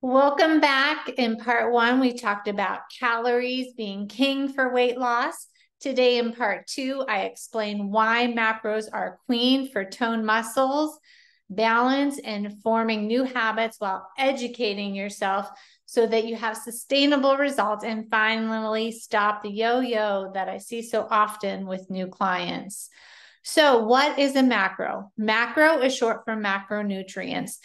Welcome back. In part one, we talked about calories being king for weight loss. Today, in part two, I explain why macros are queen for toned muscles, balance, and forming new habits while educating yourself so that you have sustainable results and finally stop the yo-yo that I see so often with new clients. So, what is a macro? Macro is short for macronutrients.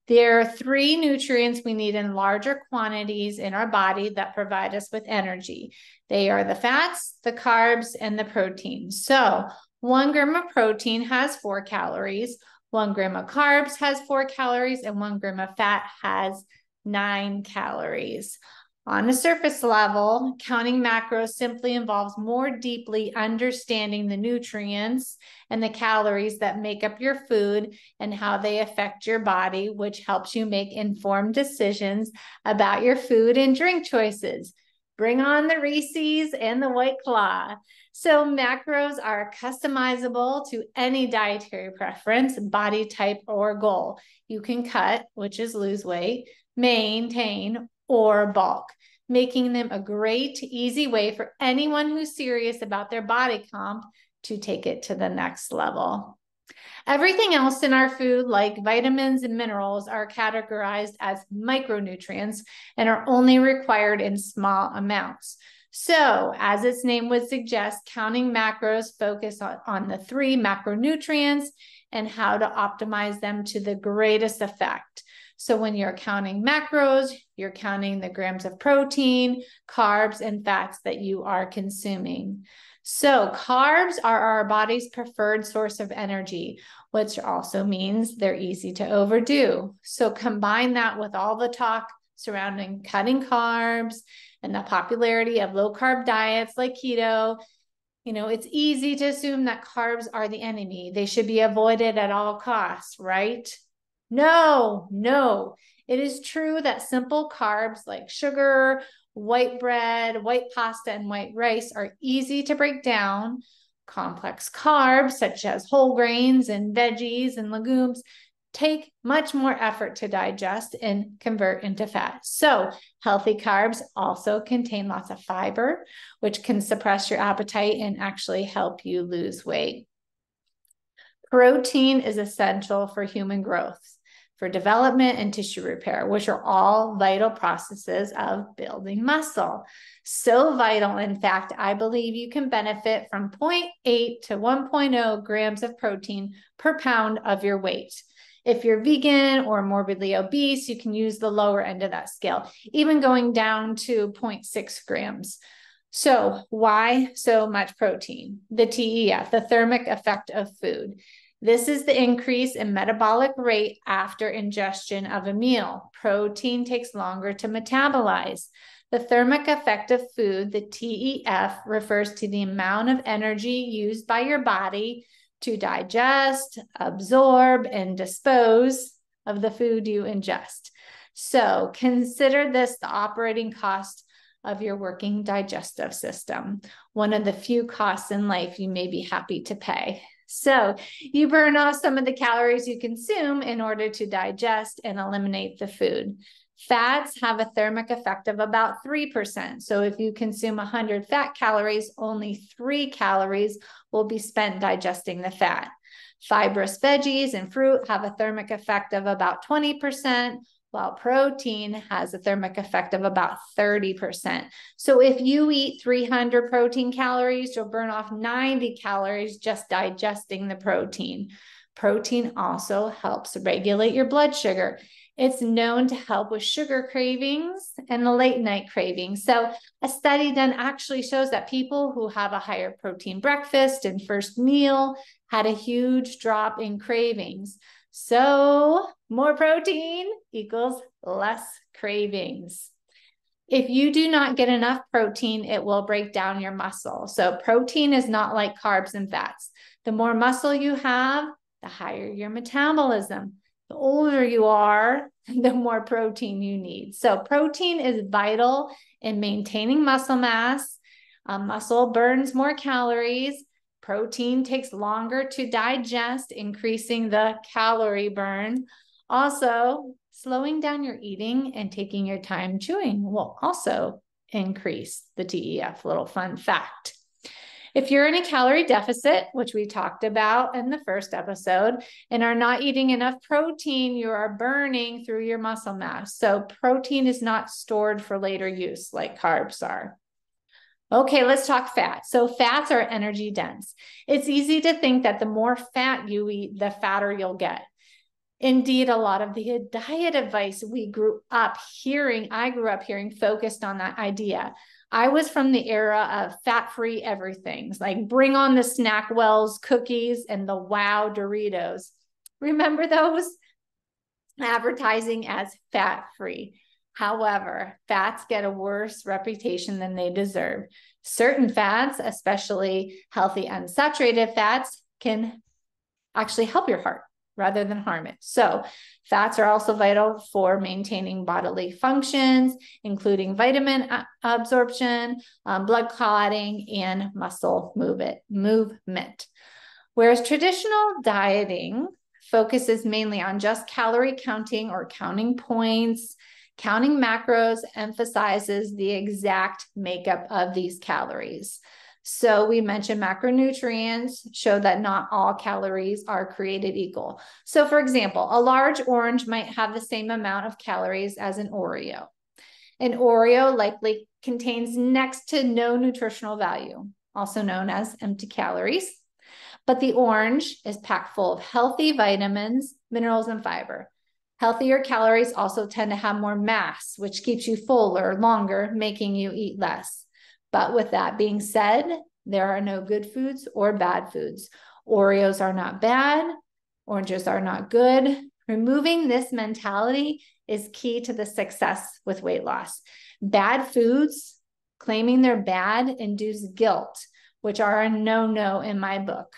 There are three nutrients we need in larger quantities in our body that provide us with energy. They are the fats, the carbs, and the protein. So 1 gram of protein has 4 calories, 1 gram of carbs has 4 calories, and 1 gram of fat has 9 calories. On a surface level, counting macros simply involves more deeply understanding the nutrients and the calories that make up your food and how they affect your body, which helps you make informed decisions about your food and drink choices. Bring on the Reese's and the White Claw. So macros are customizable to any dietary preference, body type, or goal. You can cut, which is lose weight, maintain, or bulk, making them a great, easy way for anyone who's serious about their body comp to take it to the next level. Everything else in our food, like vitamins and minerals, are categorized as micronutrients and are only required in small amounts. So, as its name would suggest, counting macros focus on the three macronutrients and how to optimize them to the greatest effect. So when you're counting macros, you're counting the grams of protein, carbs, and fats that you are consuming. So carbs are our body's preferred source of energy, which also means they're easy to overdo. So combine that with all the talk surrounding cutting carbs and the popularity of low-carb diets like keto. It's easy to assume that carbs are the enemy. They should be avoided at all costs, right? No. It is true that simple carbs like sugar, white bread, white pasta, and white rice are easy to break down. Complex carbs, such as whole grains and veggies and legumes, take much more effort to digest and convert into fat. So, healthy carbs also contain lots of fiber, which can suppress your appetite and actually help you lose weight. Protein is essential for human growth, for development and tissue repair, which are all vital processes of building muscle. So vital, in fact, I believe you can benefit from 0.8 to 1.0 grams of protein per pound of your weight. If you're vegan or morbidly obese, you can use the lower end of that scale, even going down to 0.6 grams. So why so much protein? The TEF, the thermic effect of food. This is the increase in metabolic rate after ingestion of a meal. Protein takes longer to metabolize. The thermic effect of food, the TEF, refers to the amount of energy used by your body to digest, absorb, and dispose of the food you ingest. So consider this the operating cost of your working digestive system, one of the few costs in life you may be happy to pay. So you burn off some of the calories you consume in order to digest and eliminate the food. Fats have a thermic effect of about 3%. So if you consume 100 fat calories, only 3 calories will be spent digesting the fat. Fibrous veggies and fruit have a thermic effect of about 20%, while protein has a thermic effect of about 30%. So if you eat 300 protein calories, you'll burn off 90 calories just digesting the protein. Protein also helps regulate your blood sugar. It's known to help with sugar cravings and the late night cravings. So a study done actually shows that people who have a higher protein breakfast and first meal had a huge drop in cravings. So more protein equals less cravings. If you do not get enough protein, it will break down your muscle. So protein is not like carbs and fats. The more muscle you have, the higher your metabolism. The older you are, the more protein you need. So protein is vital in maintaining muscle mass. Muscle burns more calories. Protein takes longer to digest, increasing the calorie burn. Also, slowing down your eating and taking your time chewing will also increase the TEF. Little fun fact. If you're in a calorie deficit, which we talked about in the first episode, and are not eating enough protein, you are burning through your muscle mass. So protein is not stored for later use like carbs are. Okay, let's talk fat. So fats are energy dense. It's easy to think that the more fat you eat, the fatter you'll get. Indeed, a lot of the diet advice I grew up hearing focused on that idea. I was from the era of fat-free everything, like bring on the snack wells, cookies, and the wow Doritos. Remember those? Advertising as fat-free. However, fats get a worse reputation than they deserve. Certain fats, especially healthy unsaturated fats, can actually help your heart rather than harm it. So fats are also vital for maintaining bodily functions, including vitamin absorption, blood clotting, and muscle movement. Whereas traditional dieting focuses mainly on just calorie counting or counting points, counting macros emphasizes the exact makeup of these calories. So we mentioned macronutrients show that not all calories are created equal. So for example, a large orange might have the same amount of calories as an Oreo. An Oreo likely contains next to no nutritional value, also known as empty calories. But the orange is packed full of healthy vitamins, minerals, and fiber. Healthier calories also tend to have more mass, which keeps you fuller longer, making you eat less. But with that being said, there are no good foods or bad foods. Oreos are not bad. Oranges are not good. Removing this mentality is key to the success with weight loss. Bad foods, claiming they're bad, induce guilt, which are a no-no in my book.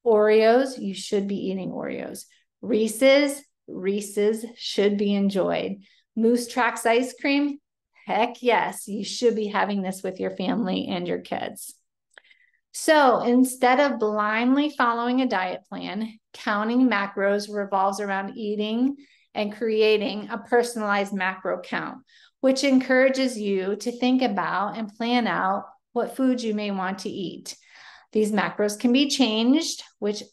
Oreos, you should be eating Oreos. Reese's should be enjoyed. Moose Tracks ice cream, heck yes, you should be having this with your family and your kids. So instead of blindly following a diet plan, counting macros revolves around eating and creating a personalized macro count, which encourages you to think about and plan out what foods you may want to eat. These macros can be changed, which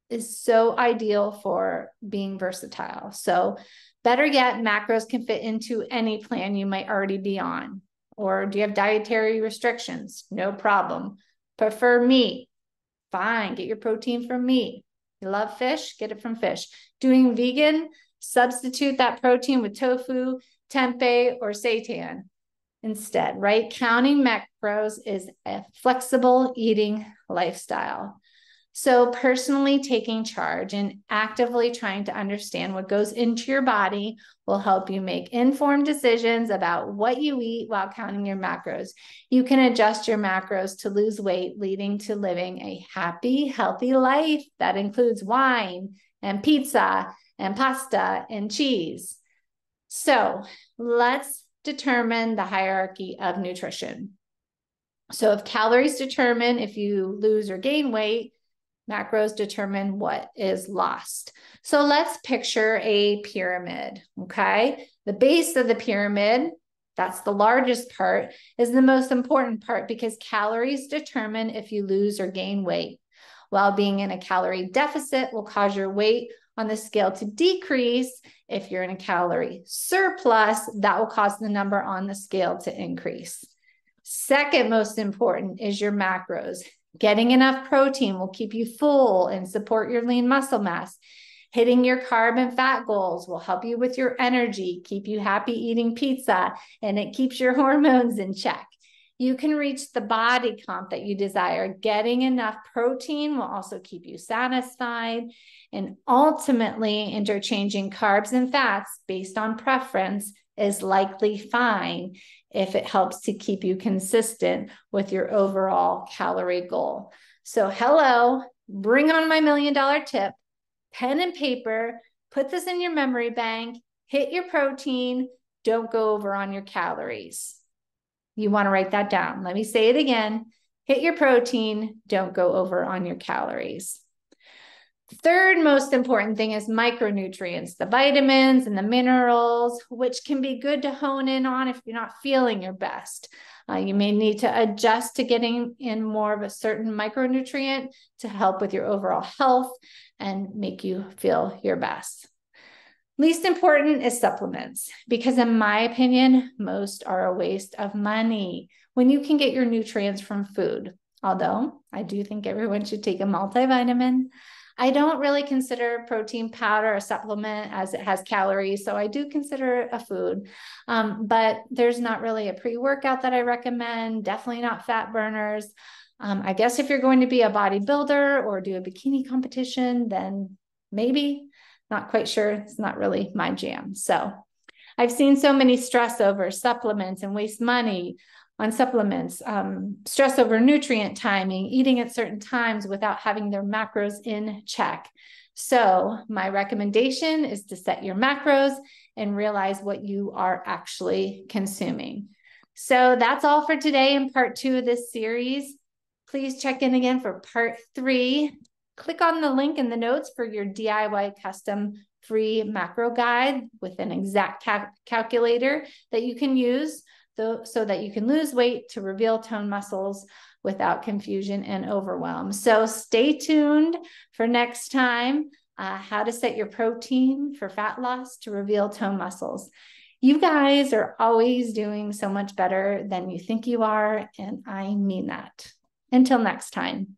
is so ideal for being versatile. So better yet, macros can fit into any plan you might already be on. Or do you have dietary restrictions? No problem. Prefer meat? Fine, get your protein from meat. You love fish? Get it from fish. Doing vegan? Substitute that protein with tofu, tempeh, or seitan instead, right? Counting macros is a flexible eating lifestyle. So personally taking charge and actively trying to understand what goes into your body will help you make informed decisions about what you eat while counting your macros. You can adjust your macros to lose weight, leading to living a happy, healthy life that includes wine and pizza and pasta and cheese. So let's determine the hierarchy of nutrition. So if calories determine if you lose or gain weight, macros determine what is lost. So let's picture a pyramid, okay? The base of the pyramid, that's the largest part, is the most important part because calories determine if you lose or gain weight. While being in a calorie deficit will cause your weight on the scale to decrease. If you're in a calorie surplus, that will cause the number on the scale to increase. Second most important is your macros. Getting enough protein will keep you full and support your lean muscle mass. Hitting your carb and fat goals will help you with your energy, keep you happy eating pizza, and it keeps your hormones in check. You can reach the body comp that you desire. Getting enough protein will also keep you satisfied. And ultimately, interchanging carbs and fats based on preference is likely fine if it helps to keep you consistent with your overall calorie goal. So hello, bring on my $1 million tip, pen and paper, put this in your memory bank, hit your protein, don't go over on your calories. You want to write that down. Let me say it again. Hit your protein, don't go over on your calories. Third most important thing is micronutrients, the vitamins and the minerals, which can be good to hone in on if you're not feeling your best. You may need to adjust to getting in more of a certain micronutrient to help with your overall health and make you feel your best. Least important is supplements, because in my opinion, most are a waste of money when you can get your nutrients from food. Although I do think everyone should take a multivitamin. I don't really consider protein powder a supplement as it has calories, so I do consider it a food. But there's not really a pre-workout that I recommend, definitely not fat burners. I guess if you're going to be a bodybuilder or do a bikini competition, then maybe. Not quite sure. It's not really my jam. So I've seen so many stress over supplements and waste money on supplements, stress over nutrient timing, eating at certain times without having their macros in check. So my recommendation is to set your macros and realize what you are actually consuming. So that's all for today in part 2 of this series. Please check in again for part 3. Click on the link in the notes for your DIY custom free macro guide with an exact calculator that you can use so that you can lose weight to reveal toned muscles without confusion and overwhelm. So stay tuned for next time, how to set your protein for fat loss to reveal toned muscles. You guys are always doing so much better than you think you are, and I mean that. Until next time.